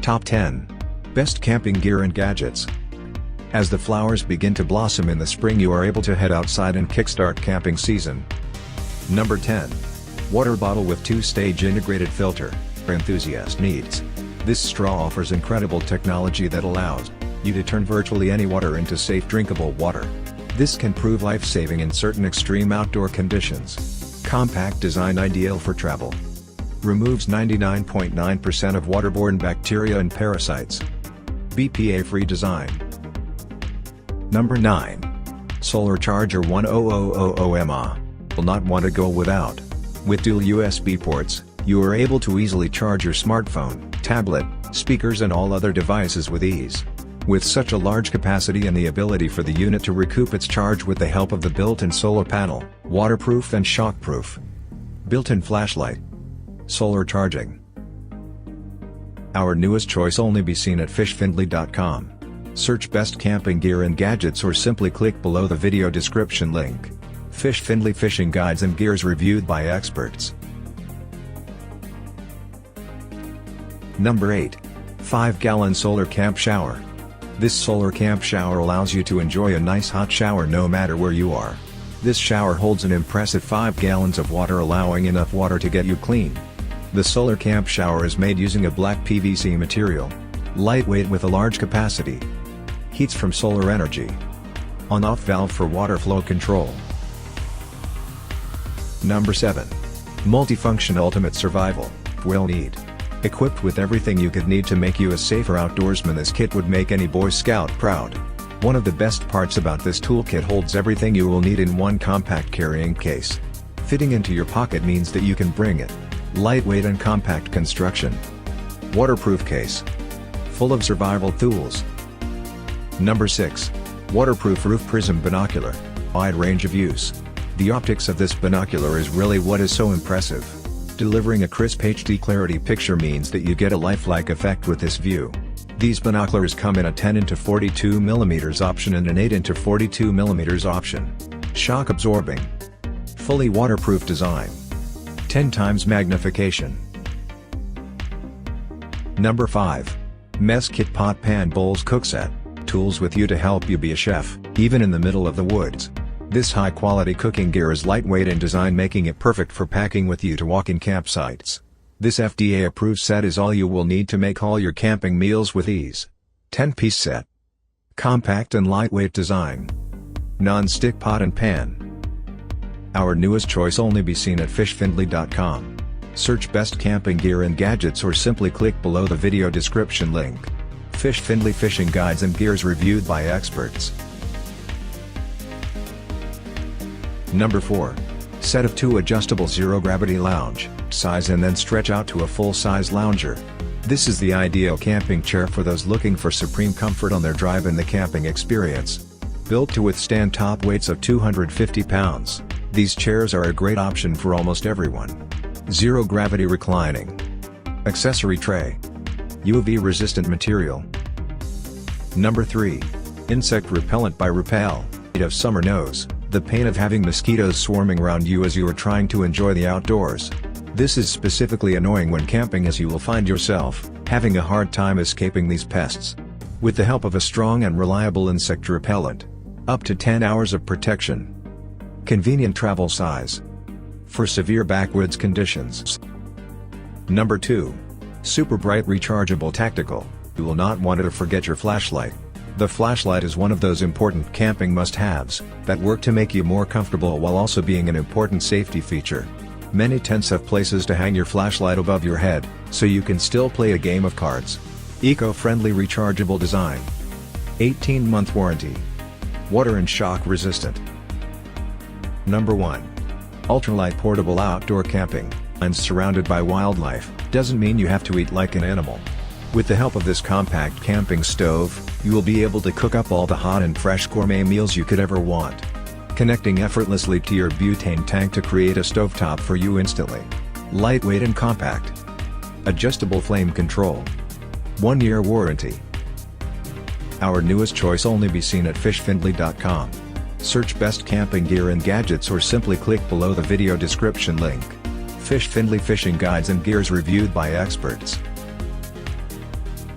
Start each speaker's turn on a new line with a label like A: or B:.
A: Top 10. Best Camping Gear and Gadgets. As the flowers begin to blossom in the spring, you are able to head outside and kickstart camping season. Number 10. Water bottle with 2-stage integrated filter, for enthusiast needs. This straw offers incredible technology that allows you to turn virtually any water into safe drinkable water. This can prove life-saving in certain extreme outdoor conditions. Compact design ideal for travel. Removes 99.9% of waterborne bacteria and parasites. BPA-free design. Number 9. Solar Charger 10000 mAh. Will not want to go without. With dual USB ports, you are able to easily charge your smartphone, tablet, speakers and all other devices with ease. With such a large capacity and the ability for the unit to recoup its charge with the help of the built-in solar panel, waterproof and shockproof. Built-in flashlight. Solar charging. Our newest choice only be seen at fishfindly.com. Search best camping gear and gadgets or simply click below the video description link. Fish Findlay fishing guides and gears reviewed by experts. Number 8. 5-gallon solar camp shower. This solar camp shower allows you to enjoy a nice hot shower no matter where you are. This shower holds an impressive 5 gallons of water, allowing enough water to get you clean. The solar camp shower is made using a black PVC material. Lightweight with a large capacity. Heats from solar energy. On-off valve for water flow control. Number 7. Multifunction Ultimate Survival, Will Need. Equipped with everything you could need to make you a safer outdoorsman, this kit would make any Boy Scout proud. One of the best parts about this toolkit holds everything you will need in one compact carrying case. Fitting into your pocket means that you can bring it. Lightweight and compact construction. Waterproof case. Full of survival tools. Number 6. Waterproof Roof Prism Binocular, wide range of use. The optics of this binocular is really what is so impressive. Delivering a crisp HD clarity picture means that you get a lifelike effect with this view. These binoculars come in a 10x42mm option and an 8x42mm option. Shock absorbing. Fully waterproof design. 10 times magnification. Number 5. Mess Kit Pot Pan Bowls Cookset. Tools with you to help you be a chef, even in the middle of the woods. This high-quality cooking gear is lightweight in design, making it perfect for packing with you to walk-in campsites. This FDA-approved set is all you will need to make all your camping meals with ease. 10-piece set. Compact and lightweight design. Non-stick pot and pan. Our newest choice only be seen at fishfindly.com. Search best camping gear and gadgets or simply click below the video description link. Fish Findlay fishing guides and gears reviewed by experts. Number 4. Set of 2 adjustable zero-gravity lounge, size and then stretch out to a full-size lounger. This is the ideal camping chair for those looking for supreme comfort on their drive in the camping experience. Built to withstand top weights of 250 pounds, these chairs are a great option for almost everyone. Zero-gravity reclining. Accessory tray. UV-resistant material. Number 3. Insect Repellent by Repel. Of summer knows the pain of having mosquitoes swarming around you as you are trying to enjoy the outdoors. This is specifically annoying when camping, as you will find yourself having a hard time escaping these pests. With the help of a strong and reliable insect repellent, up to 10 hours of protection. Convenient travel size. For severe backwoods conditions. Number 2. Super Bright Rechargeable Tactical. You will not want to forget your flashlight. The flashlight is one of those important camping must-haves that work to make you more comfortable while also being an important safety feature. Many tents have places to hang your flashlight above your head, so you can still play a game of cards. Eco-friendly rechargeable design. 18-month warranty. Water and shock resistant. Number 1. Ultralight Portable Outdoor Camping. And surrounded by wildlife, doesn't mean you have to eat like an animal. With the help of this compact camping stove, you will be able to cook up all the hot and fresh gourmet meals you could ever want. Connecting effortlessly to your butane tank to create a stovetop for you instantly. Lightweight and compact. Adjustable flame control. 1-year warranty. Our newest choice only be seen at fishfindly.com. Search best camping gear and gadgets or simply click below the video description link. Fish Findlay fishing guides and gears reviewed by experts.